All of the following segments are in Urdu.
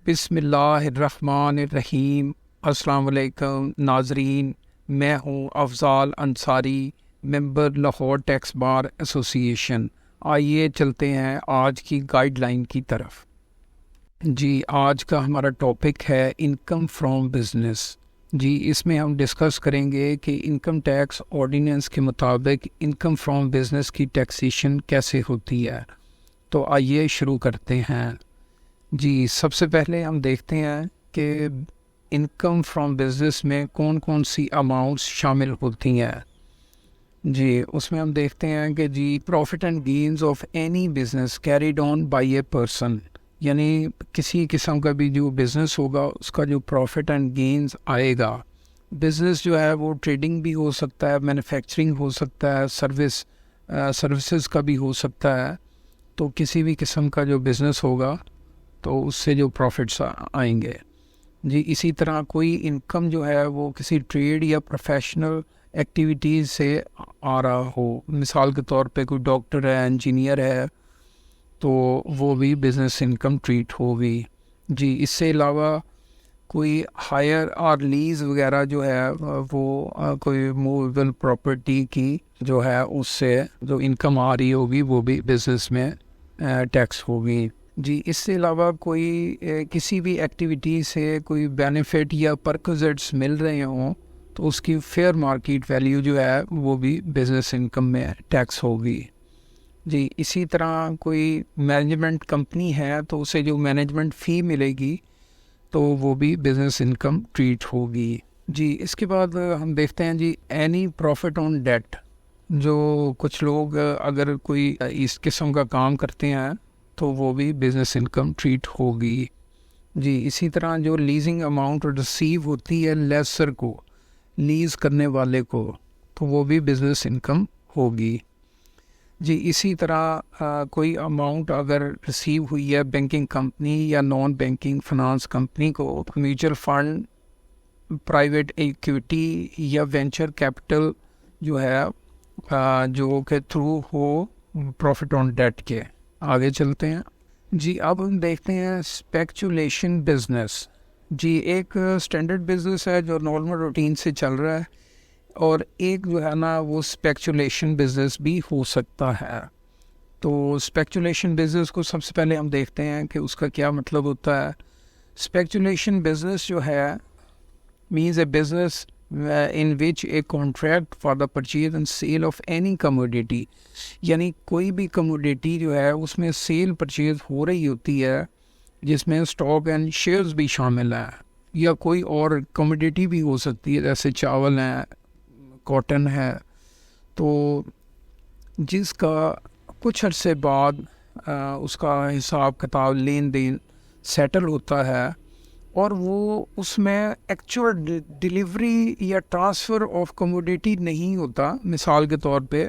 بسم اللہ الرحمن الرحیم۔ السلام علیکم ناظرین، میں ہوں افضال انصاری، ممبر لاہور ٹیکس بار ایسوسی ایشن۔ آئیے چلتے ہیں آج کی گائیڈ لائن کی طرف۔ جی، آج کا ہمارا ٹاپک ہے انکم فرام بزنس۔ جی، اس میں ہم ڈسکس کریں گے کہ انکم ٹیکس آرڈیننس کے مطابق انکم فرام بزنس کی ٹیکسیشن کیسے ہوتی ہے۔ تو آئیے شروع کرتے ہیں۔ جی، سب سے پہلے ہم دیکھتے ہیں کہ انکم فرام بزنس میں کون کون سی اماؤنٹس شامل ہوتی ہیں۔ جی، اس میں ہم دیکھتے ہیں کہ جی profit and gains of any business carried on by a person, یعنی کسی قسم کا بھی جو بزنس ہوگا اس کا جو پروفٹ اینڈ گینز آئے گا۔ بزنس جو ہے وہ ٹریڈنگ بھی ہو سکتا ہے، مینوفیکچرنگ ہو سکتا ہے، سروسز کا بھی ہو سکتا ہے۔ تو کسی بھی قسم کا جو بزنس ہوگا تو اس سے جو پروفٹس آئیں گے۔ جی، اسی طرح کوئی انکم جو ہے وہ کسی ٹریڈ یا پروفیشنل ایکٹیویٹیز سے آ رہا ہو، مثال کے طور پہ کوئی ڈاکٹر ہے، انجینئر ہے، تو وہ بھی بزنس انکم ٹریٹ ہوگی۔ جی، اس سے علاوہ کوئی ہائر اور لیز وغیرہ جو ہے وہ کوئی موویبل پراپرٹی کی جو ہے اس سے جو انکم آ رہی ہوگی وہ بھی بزنس میں ٹیکس ہوگی۔ جی، اس سے علاوہ کوئی کسی بھی ایکٹیویٹی سے کوئی بینیفٹ یا پرکوزٹس مل رہے ہوں تو اس کی فیئر مارکیٹ ویلیو جو ہے وہ بھی بزنس انکم میں ٹیکس ہوگی۔ جی، اسی طرح کوئی مینجمنٹ کمپنی ہے تو اسے جو مینجمنٹ فی ملے گی تو وہ بھی بزنس انکم ٹریٹ ہوگی۔ جی، اس کے بعد ہم دیکھتے ہیں جی اینی پروفٹ آن ڈیٹ۔ جو کچھ لوگ اگر کوئی اس قسم کا کام کرتے ہیں تو وہ بھی بزنس انکم ٹریٹ ہوگی۔ جی، اسی طرح جو لیزنگ اماؤنٹ ریسیو ہوتی ہے لیسر کو، لیز کرنے والے کو، تو وہ بھی بزنس انکم ہوگی۔ جی، اسی طرح کوئی اماؤنٹ اگر ریسیو ہوئی ہے بینکنگ کمپنی یا نان بینکنگ فنانس کمپنی کو، میوچل فنڈ، پرائیویٹ ایکویٹی یا وینچر کیپٹل جو ہے جو کہ through who profit on debt کے۔ آگے چلتے ہیں۔ جی، اب ہم دیکھتے ہیں اسپیکچولیشن بزنس۔ جی، ایک اسٹینڈرڈ بزنس ہے جو نارمل روٹین سے چل رہا ہے، اور ایک جو ہے نا وہ اسپیکچولیشن بزنس بھی ہو سکتا ہے۔ تو اسپیکچولیشن بزنس کو سب سے پہلے ہم دیکھتے ہیں کہ اس کا کیا مطلب ہوتا ہے۔ اسپیکچولیشن بزنس جو ہے means a business in which a contract for the purchase and sale of any commodity، یعنی کوئی بھی کموڈیٹی جو ہے اس میں سیل پرچیز ہو رہی ہوتی ہے، جس میں اسٹاک اینڈ شیئرز بھی شامل ہیں، یا کوئی اور کموڈیٹی بھی ہو سکتی ہے جیسے چاول ہے، کاٹن ہے، تو جس کا کچھ عرصے بعد اس کا حساب کتاب لین دین سیٹل ہوتا ہے، اور وہ اس میں ایکچوئل ڈیلیوری یا ٹرانسفر آف کموڈیٹی نہیں ہوتا۔ مثال کے طور پہ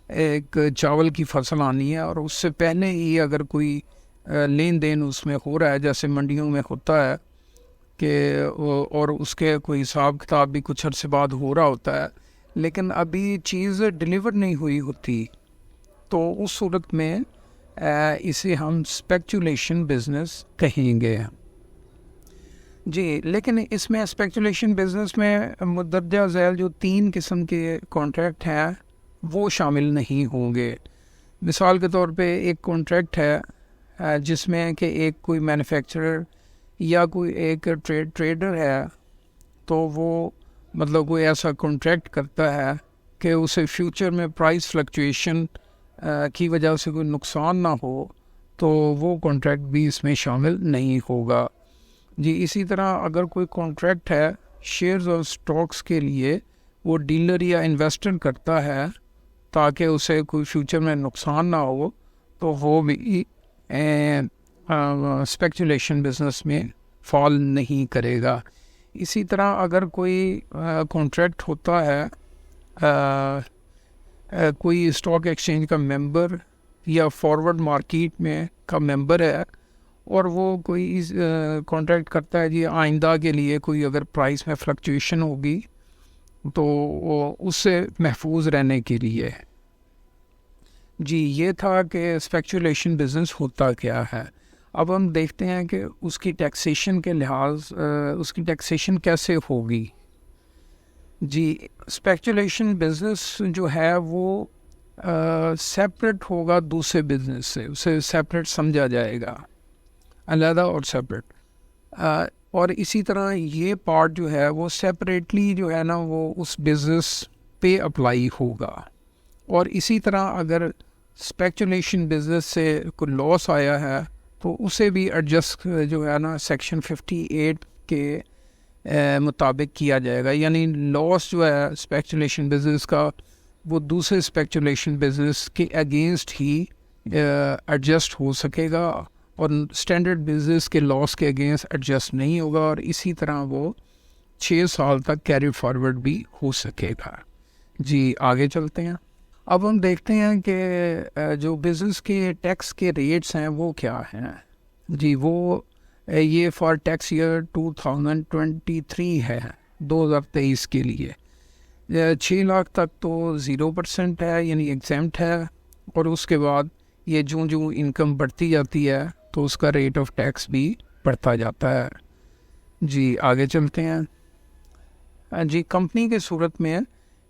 ایک چاول کی فصل آنی ہے اور اس سے پہلے ہی اگر کوئی لین دین اس میں ہو رہا ہے، جیسے منڈیوں میں ہوتا ہے کہ اور اس کے کوئی حساب کتاب بھی کچھ عرصے بعد ہو رہا ہوتا ہے، لیکن ابھی چیز ڈیلیور نہیں ہوئی ہوتی، تو اس صورت میں اسے ہم اسپیکچولیشن بزنس کہیں گے۔ جی، لیکن اس میں اسپیکچولیشن بزنس میں مندرجہ ذیل جو 3 قسم کے کانٹریکٹ ہیں وہ شامل نہیں ہوں گے۔ مثال کے طور پہ ایک کانٹریکٹ ہے جس میں کہ ایک کوئی مینوفیکچرر یا کوئی ایک ٹریڈر ہے، تو وہ مطلب کوئی ایسا کانٹریکٹ کرتا ہے کہ اسے فیوچر میں پرائس فلکچویشن کی وجہ سے کوئی نقصان نہ ہو، تو وہ کانٹریکٹ بھی اس میں شامل نہیں ہوگا۔ جی، اسی طرح اگر کوئی کانٹریکٹ ہے شیئرز اور سٹاکس کے لیے، وہ ڈیلر یا انویسٹر کرتا ہے تاکہ اسے کوئی فیوچر میں نقصان نہ ہو، تو وہ بھی اسپیکچولیشن بزنس میں فال نہیں کرے گا۔ اسی طرح اگر کوئی کانٹریکٹ ہوتا ہے کوئی اسٹاک ایکسچینج کا ممبر یا فارورڈ مارکیٹ میں کا ممبر ہے، اور وہ کوئی کانٹریکٹ کرتا ہے جی آئندہ کے لیے کوئی اگر پرائس میں فلکچویشن ہوگی تو اس سے محفوظ رہنے کے لیے۔ جی، یہ تھا کہ اسپیکچولیشن بزنس ہوتا کیا ہے۔ اب ہم دیکھتے ہیں کہ اس کی ٹیکسیشن کے لحاظ اس کی ٹیکسیشن کیسے ہوگی. جی اسپیکولیشن بزنس جو ہے وہ سیپریٹ ہوگا دوسرے بزنس سے, اسے سیپریٹ سمجھا جائے گا, علیحدہ اور سیپریٹ. اور اسی طرح یہ پارٹ جو ہے وہ سیپریٹلی جو ہے نا وہ اس بزنس پہ اپلائی ہوگا. اور اسی طرح اگر اسپیکولیشن بزنس سے کوئی لاس آیا ہے تو اسے بھی ایڈجسٹ جو ہے نا سیکشن 58 کے مطابق کیا جائے گا. یعنی لاس جو ہے اسپیکولیشن بزنس کا وہ دوسرے اسپیکولیشن بزنس کے اگینسٹ ہی ایڈجسٹ ہو سکے گا, اور اسٹینڈرڈ بزنس کے لاس کے اگینسٹ ایڈجسٹ نہیں ہوگا, اور اسی طرح وہ 6 سال تک کیری فارورڈ بھی ہو سکے گا. جی آگے چلتے ہیں. اب ہم دیکھتے ہیں کہ جو بزنس کے ٹیکس کے ریٹس ہیں وہ کیا ہیں. جی وہ یہ فار ٹیکس ایئر 2023 ہے, 2023 کے لیے 6 لاکھ تک تو 0% ہے, یعنی ایگزیمپٹ ہے, اور اس کے بعد یہ جو انکم بڑھتی جاتی ہے تو اس کا ریٹ آف ٹیکس بھی بڑھتا جاتا ہے. جی آگے چلتے ہیں. جی کمپنی کی صورت میں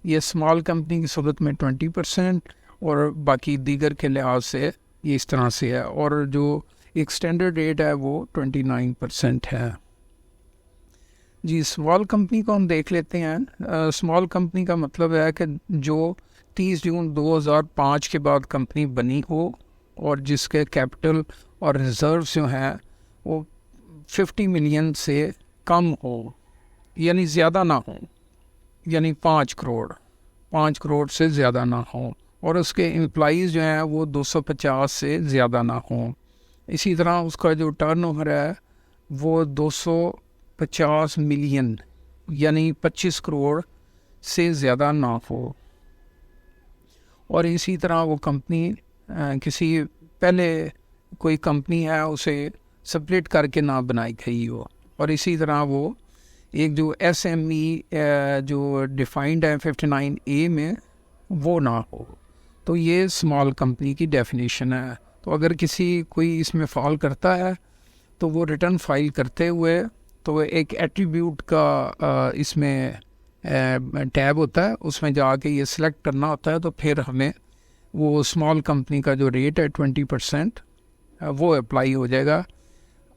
یہ اسمال کمپنی کی صورت میں 20%, اور باقی دیگر کے لحاظ سے یہ اس طرح سے ہے, اور جو ایک اسٹینڈرڈ ریٹ ہے وہ 29% ہے. جی اسمال کمپنی کو ہم دیکھ لیتے ہیں. اسمال کمپنی کا مطلب ہے کہ جو 30 جون 2005 کے بعد کمپنی بنی ہو اور جس کے کیپٹل اور ریزروز جو ہیں وہ 50 ملین سے کم ہو, یعنی زیادہ نہ ہوں, یعنی 5 کروڑ سے زیادہ نہ ہوں, اور اس کے امپلائیز جو ہیں وہ 250 سے زیادہ نہ ہوں. اسی طرح اس کا جو ٹرن اوور ہے وہ 250 ملین یعنی 25 کروڑ سے زیادہ نہ ہو. اور اسی طرح وہ کمپنی کسی پہلے کوئی کمپنی ہے اسے سپریٹ کر کے نہ بنائی گئی ہو, اور اسی طرح وہ ایک جو ایس ایم ای جو ڈیفائنڈ ہے 59A میں وہ نہ ہو. تو یہ اسمال کمپنی کی ڈیفینیشن ہے. تو اگر کوئی اس میں فال کرتا ہے تو وہ ریٹرن فائل کرتے ہوئے تو ایک ایٹریبیوٹ کا اس میں ٹیب ہوتا ہے, اس میں جا کے یہ سلیکٹ کرنا ہوتا ہے, تو پھر ہمیں وہ اسمال کمپنی کا جو ریٹ ہے 20% وہ اپلائی ہو جائے گا.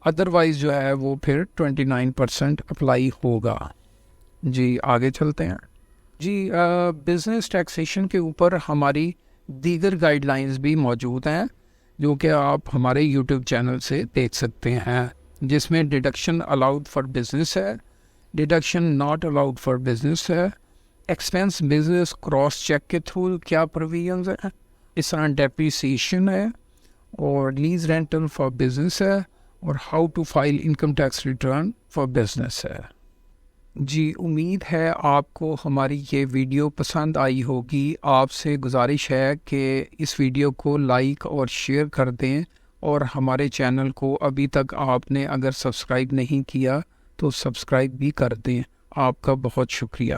ادروائز جو ہے وہ پھر 29% اپلائی ہوگا. جی آگے چلتے ہیں. جی بزنس ٹیکسیشن کے اوپر ہماری دیگر گائیڈ لائنز بھی موجود ہیں جو کہ آپ ہمارے یوٹیوب چینل سے دیکھ سکتے ہیں, جس میں ڈیڈکشن الاؤڈ فار بزنس ہے, deduction not allowed for business ہے, ایکسپینس بزنس کراس چیک کے تھرو کیا پروویژنز ہیں, اس طرح ڈیپریسیشن ہے, اور لیز رینٹل فار بزنس ہے, اور how to file income tax return for business ہے. جی امید ہے آپ کو ہماری یہ ویڈیو پسند آئی ہوگی. آپ سے گزارش ہے کہ اس ویڈیو کو لائک اور شیئر کر دیں, اور ہمارے چینل کو ابھی تک آپ نے اگر سبسکرائب نہیں کیا تو سبسکرائب بھی کر دیں. آپ کا بہت شکریہ.